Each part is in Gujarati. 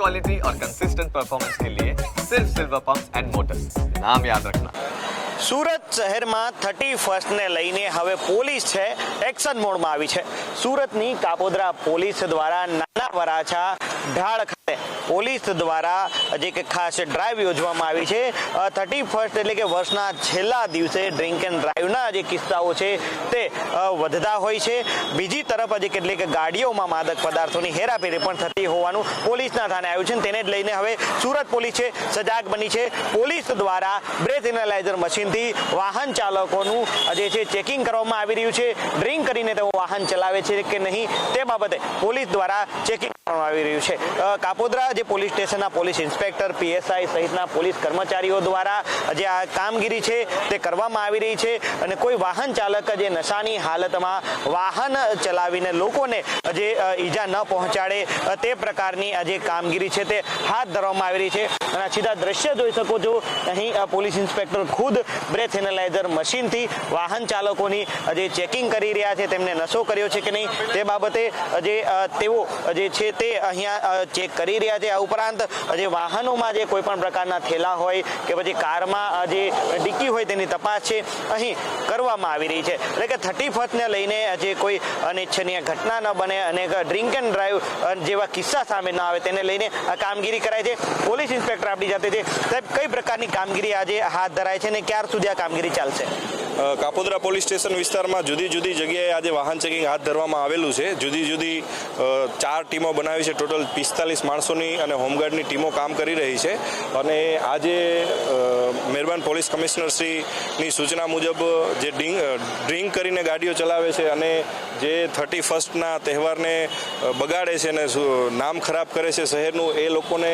क्वालिटी और कंसिस्टेंट परफॉर्मेंस के लिए सिर्फ सिल्वर पंप्स एंड मोटर्स, नाम याद रखना। સુરત શહેરમાં 31ને લઈને હવે પોલીસ છે એક્શન મોડમાં આવી છે। સુરતની કાપોદ્રા પોલીસ દ્વારા નાના વરાછા ઢાળ ખાતે પોલીસ દ્વારા જે કે ખાસ ડ્રાઈવ યોજવામાં આવી છે। 31 એટલે કે વર્ષના છેલ્લા દિવસે ડ્રિંક એન્ડ ડ્રાઈવના જે કિસ્સાઓ છે તે વધતા હોય છે। બીજી તરફ હજી કેટલીક ગાડીઓમાં માદક પદાર્થોની હેરાફેરી પણ થતી હોવાનું પોલીસના ધ્યાને આવ્યું છે। તેને જ લઈને હવે સુરત પોલીસ છે સજાગ બની છે। પોલીસ દ્વારા બ્રેથ એનાલાઇઝર મશીન વાહન ચાલકોનું જે છે ચેકિંગ કરવામાં આવી રહ્યું છે। ડ્રિંક કરીને તેઓ વાહન ચલાવે છે કે નહીં તે બાબતે પોલીસ દ્વારા ચેકિંગ કરવામાં આવી રહ્યું છે। કાપોદ્રા જે પોલીસ સ્ટેશનના પોલીસ ઇન્સ્પેક્ટર પીએસઆઈ સહિતના પોલીસ કર્મચારીઓ દ્વારા જે આ કામગીરી છે તે કરવામાં આવી રહી છે અને કોઈ વાહન ચાલક જે નશાની હાલતમાં વાહન ચલાવીને લોકોને જે ઈજા ન પહોંચાડે તે પ્રકારની આ જે કામગીરી છે તે હાથ ધરવામાં આવી રહી છે। અને સીધા દ્રશ્ય જોઈ શકો છો, અહીં પોલીસ ઇન્સ્પેક્ટર ખુદ બ્રેથ એનાલાઇઝર મશીનથી વાહન ચાલકોની જે ચેકિંગ કરી રહ્યા છે, તેમને નશો કર્યો છે કે નહીં તે બાબતે જે તેઓ જે છે તે અહીંયા ચેક કરી રહ્યા છે। આ ઉપરાંત જે વાહનોમાં જે કોઈ પણ પ્રકારના થેલા હોય કે પછી કારમાં જે ડિક્કી હોય તેની તપાસ છે અહીં કરવામાં આવી રહી છે। એટલે કે 31ને લઈને જે કોઈ અનિચ્છનીય ઘટના ન બને અને ડ્રિંક એન્ડ ડ્રાઈવ જેવા કિસ્સા સામે ન આવે તેને લઈને આ કામગીરી કરાય છે। પોલીસ ઇન્સ્પેક્ટર આપણી સાથે છે, સાહેબ કઈ પ્રકારની કામગીરી આજે હાથ ધરાય છે અને ક્યાર સુધી આ કામગીરી ચાલશે? કાપોદ્રા પોલીસ સ્ટેશન વિસ્તારમાં જુદી જુદી જગ્યાએ આજે વાહન ચેકિંગ હાથ ધરવામાં આવેલું છે। જુદી જુદી 4 ટીમો બનાવી છે, ટોટલ 45 માણસોની અને હોમગાર્ડની ટીમો કામ કરી રહી છે। અને આજે મહેરબાન પોલીસ કમિશનર શ્રીની સૂચના મુજબ જે ડ્રિંક કરીને ગાડીઓ ચલાવે છે અને જે 31ના તહેવારને બગાડે છે અને નામ ખરાબ કરે છે શહેરનું, એ લોકોને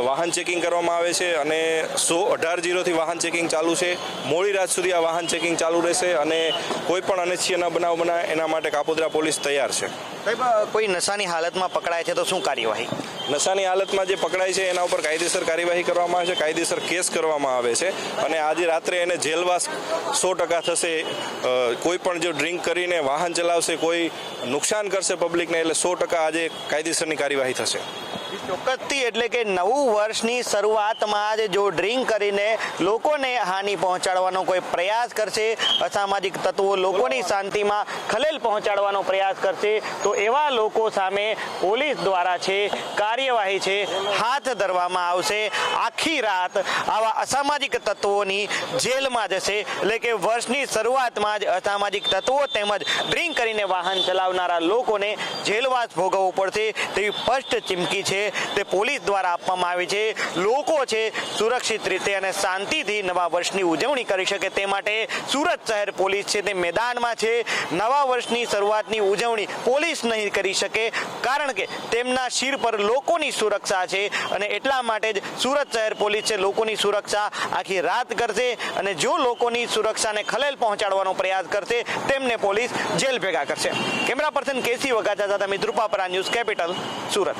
વાહન ચેકિંગ કરવામાં આવે છે અને 118-0થી વાહન ચેકિંગ ચાલુ છે। મોડી રાત સુધી આ વાહન ચેકિંગ ચાલુ રહેશે અને કોઈ પણ અનિચ્છનીય બનાવ બને એના માટે કાપોદ્રા પોલીસ તૈયાર છે। સાહેબ કોઈ નશાની હાલતમાં પકડાય છે તો શું કાર્યવાહી? નશાની હાલતમાં જે પકડાય છે એના ઉપર કાયદેસર કાર્યવાહી કરવામાં આવે છે, કાયદેસર કેસ કરવામાં આવે છે અને આજે રાત્રે એને જેલવાસ 100% થશે। કોઈ પણ જો ડ્રિંક કરીને વાહન ચલાવશે, કોઈ નુકસાન કરશે પબ્લિકને, એટલે 100% આજે કાયદેસરની કાર્યવાહી થશે। ચોક્કસથી એટલે કે નવું વર્ષની શરૂઆતમાં જ જો ડ્રિંક કરીને લોકોને હાનિ પહોંચાડવાનો કોઈ પ્રયાસ કરશે, અસામાજિક તત્વો લોકોની શાંતિમાં ખલેલ પહોંચાડવાનો પ્રયાસ કરશે તો એવા લોકો સામે પોલીસ દ્વારા છે કાર્યવાહી છે હાથ ધરવામાં આવશે। આખી રાત આવા અસામાજિક તત્વોની જેલમાં જશે। એટલે કે વર્ષની શરૂઆતમાં જ અસામાજિક તત્વો તેમજ ડ્રિંક કરીને વાહન ચલાવનારા લોકોને જેલવાસ ભોગવવો પડશે તેવી સ્પષ્ટ ચીમકી છે તે પોલીસ દ્વારા આપવામાં આવી છે। લોકો છે સુરક્ષિત રીતે અને શાંતિથી નવા વર્ષની ઉજવણી કરી શકે તે માટે સુરત શહેર પોલીસ છે તે મેદાનમાં છે। નવા વર્ષની શરૂઆતની ઉજવણી પોલીસ નહીં કરી શકે કારણ કે તેમના શિર પર લોકોની સુરક્ષા છે અને એટલા માટે જ સુરત શહેર પોલીસ છે લોકોની સુરક્ષા આખી રાત કરશે અને જો લોકોની સુરક્ષાને ખલેલ પહોંચાડવાનો પ્રયાસ કરશે તેમને પોલીસ જેલ ભેગા કરશે। કેમેરા પર્સન કેસી વગાચા સાથે મિત્રુપા પરા, ન્યૂઝ કેપિટલ, સુરત।